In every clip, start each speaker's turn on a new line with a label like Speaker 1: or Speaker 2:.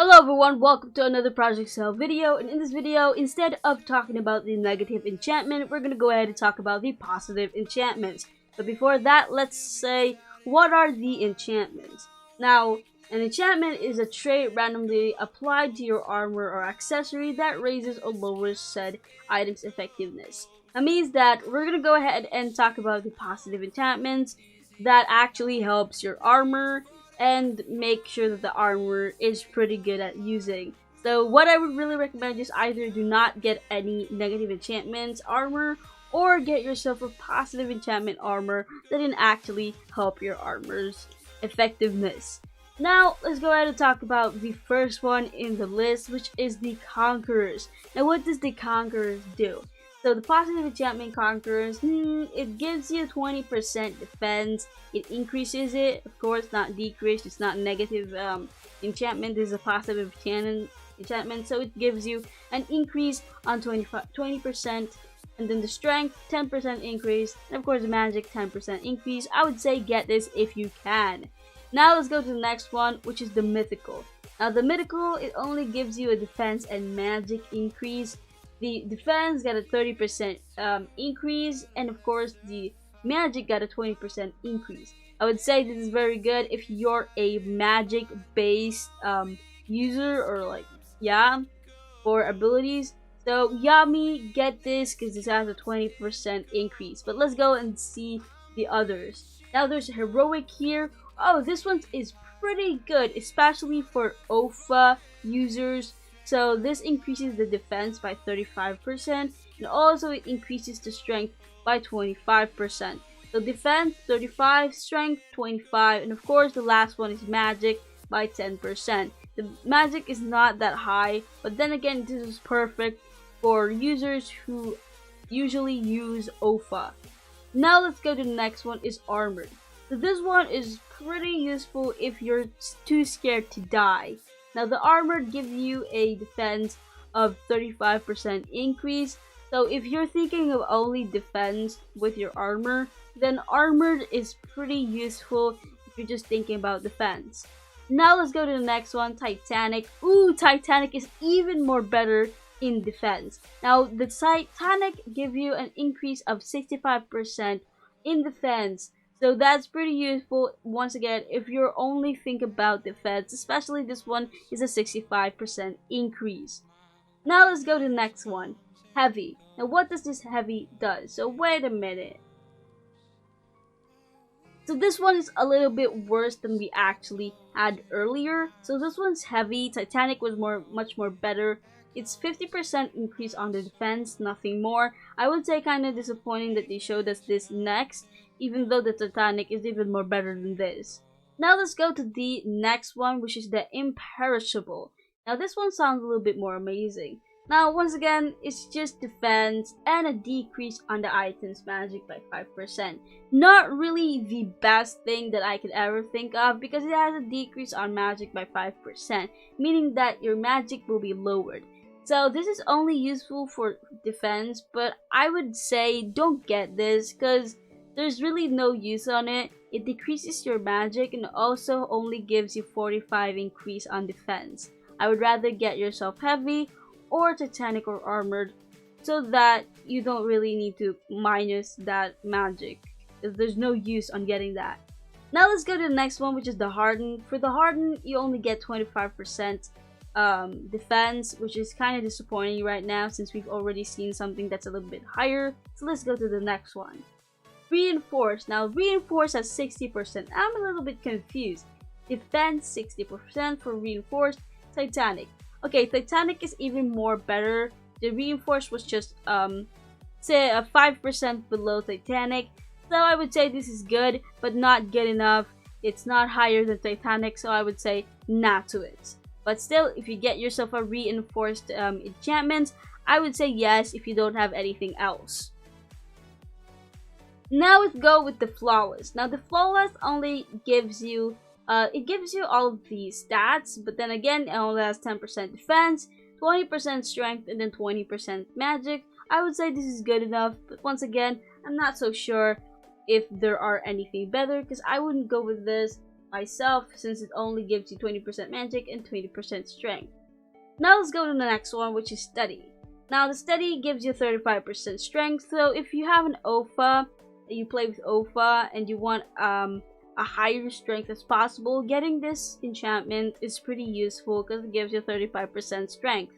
Speaker 1: Hello everyone, welcome to another Project Cell video, and in this video, instead of talking about the negative enchantment, we're going to go ahead and talk about the positive enchantments. But before that, let's say, what are the enchantments? Now, an enchantment is a trait randomly applied to your armor or accessory that raises or lowers said item's effectiveness. That means that we're going to go ahead and talk about the positive enchantments that actually helps your armor and make sure that the armor is pretty good at using. So what I would really recommend is either do not get any negative enchantments armor or get yourself a positive enchantment armor that can actually help your armor's effectiveness. Now let's go ahead and talk about the first one in the list, which is the Conquerors. Now what does the Conquerors do? So the positive enchantment Conquerors, it gives you 20% defense. It increases it, of course, not decrease. It's not negative enchantment. This is a positive enchantment, so it gives you an increase on 20%, and then the strength 10% increase, and of course the magic 10% increase. I would say get this if you can. Now let's go to the next one, which is the Mythical. Now the Mythical, it only gives you a defense and magic increase. The defense got a 30% increase, and of course the magic got a 20% increase. I would say this is very good if you're a magic based user, or for abilities. So Yami, get this because this has a 20% increase. But let's go and see the others. Now there's Heroic here. Oh, this one is pretty good, especially for OFA users. So this increases the defense by 35%, and also it increases the strength by 25%. So defense 35, strength 25, and of course the last one is magic by 10%. The magic is not that high, but then again this is perfect for users who usually use OFA. Now let's go to the next one, is Armored. So this one is pretty useful if you're too scared to die. Now the Armored gives you a defense of 35% increase. So if you're thinking of only defense with your armor, then Armored is pretty useful if you're just thinking about defense. Now let's go to the next one, Titanic. Ooh, Titanic is even more better in defense. Now the Titanic gives you an increase of 65% in defense. So that's pretty useful, once again, if you're only think about defense, especially this one is a 65% increase. Now let's go to the next one, Heavy. Now what does this Heavy does? So wait a minute. So this one is a little bit worse than we actually had earlier. So this one's Heavy. Titanic was much more better. It's 50% increase on the defense, nothing more. I would say kind of disappointing that they showed us this next, even though the Titanic is even more better than this. Now let's go to the next one, which is the Imperishable. Now this one sounds a little bit more amazing. Now once again, it's just defense and a decrease on the item's magic by 5%. Not really the best thing that I could ever think of, because it has a decrease on magic by 5%, meaning that your magic will be lowered. So this is only useful for defense, but I would say don't get this because there's really no use on it. It decreases your magic and also only gives you 45 increase on defense. I would rather get yourself Heavy or Titanic or Armored, so that you don't really need to minus that magic, because there's no use on getting that. Now let's go to the next one, which is the Hardened. For the Hardened, you only get 25% defense, which is kind of disappointing right now since we've already seen something that's a little bit higher. So let's go to the next one, Reinforce. Now Reinforce has 60%. I'm a little bit confused. Defense 60% for Reinforced. Titanic. Okay, Titanic is even more better. The Reinforce was just say a 5% below Titanic. So I would say this is good, but not good enough. It's not higher than Titanic, so I would say not to it. But still, if you get yourself a Reinforced enchantment, I would say yes if you don't have anything else. Now let's go with the Flawless. Now the Flawless only gives you it gives you all of the stats, but then again it only has 10% defense, 20% strength, and then 20% magic. I would say this is good enough, but once again, I'm not so sure if there are anything better, because I wouldn't go with this. myself, since it only gives you 20% magic and 20% strength. Now let's go to the next one, which is Steady. Now the Steady gives you 35% strength, so if you have an OFA, you play with OFA, and you want a higher strength as possible, getting this enchantment is pretty useful because it gives you 35% strength.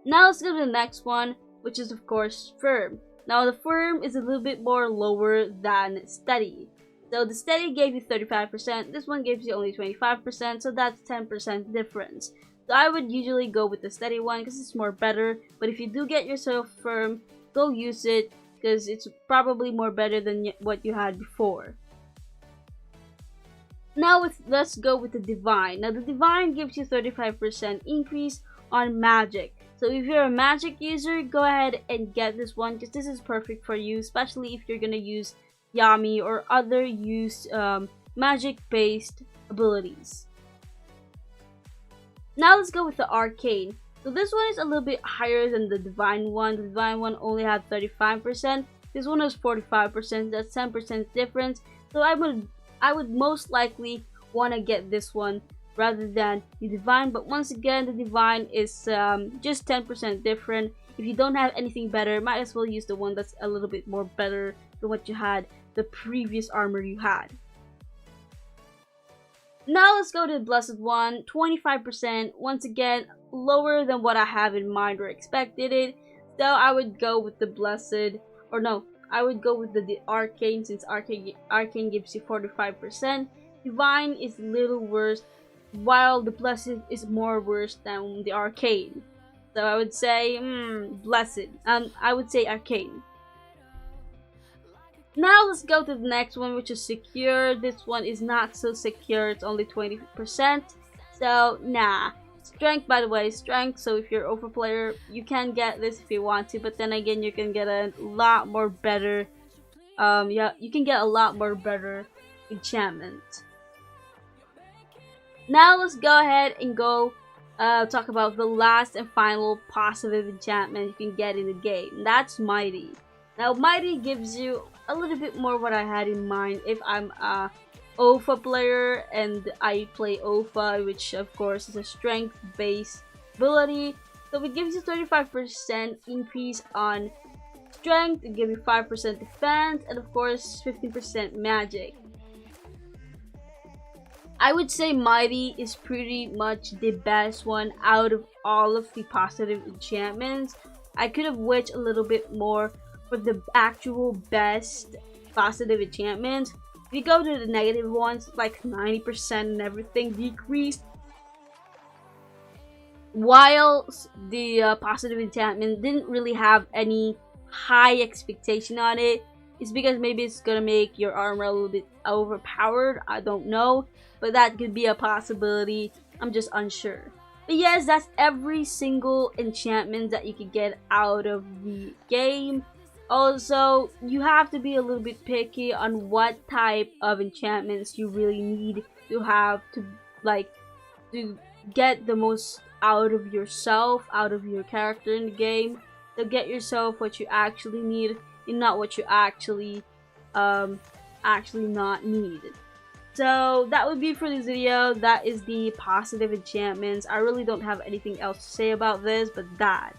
Speaker 1: Now let's go to the next one, which is of course Firm. Now the Firm is a little bit more lower than Steady. So the Steady gave you 35%, this one gives you only 25%, so that's 10% difference. So I would usually go with the Steady one because it's more better, but if you do get yourself Firm, go use it because it's probably more better than what you had before. Now let's go with the Divine. Now the Divine gives you 35% increase on magic. So if you're a magic user, go ahead and get this one because this is perfect for you, especially if you're gonna use Yami or other used magic-based abilities. Now let's go with the Arcane. So this one is a little bit higher than the Divine one. The Divine one only had 35%. This one has 45%. That's 10% difference. So I would most likely want to get this one rather than the Divine. But once again, the Divine is just 10% different. If you don't have anything better, might as well use the one that's a little bit more better than what you had, the previous armor you had. Now let's go to the Blessed one, 25%, once again lower than what I have in mind or expected it. So I would go with the Blessed, or no, I would go with the Arcane, since Arcane gives you 45%. Divine is a little worse, while the Blessed is more worse than the Arcane. So I would say Blessed, I would say Arcane. Now let's go to the next one, which is Secure. This one is not so secure, it's only 20%. So nah. Strength, by the way, strength, so if you're OFA player, you can get this if you want to, but then again, you can get a lot more better, you can get a lot more better enchantment. Now let's go ahead and go talk about the last and final positive enchantment you can get in the game. That's Mighty. Now Mighty gives you a little bit more what I had in mind if I'm a OFA player and I play OFA, which of course is a strength based ability. So it gives you 35% increase on strength, it gives you 5% defense, and of course 15% magic. I would say Mighty is pretty much the best one out of all of the positive enchantments. I could have wished a little bit more for the actual best positive enchantments. If you go to the negative ones, like 90% and everything decreased, while the positive enchantment didn't really have any high expectation on it. It's because maybe it's gonna make your armor a little bit overpowered, I don't know, but that could be a possibility. I'm just unsure. But yes, that's every single enchantment that you could get out of the game. Also, you have to be a little bit picky on what type of enchantments you really need to have to get the most out of yourself, out of your character in the game. So get yourself what you actually need and not what you actually not need. So that would be for this video. That is the positive enchantments. I really don't have anything else to say about this but that.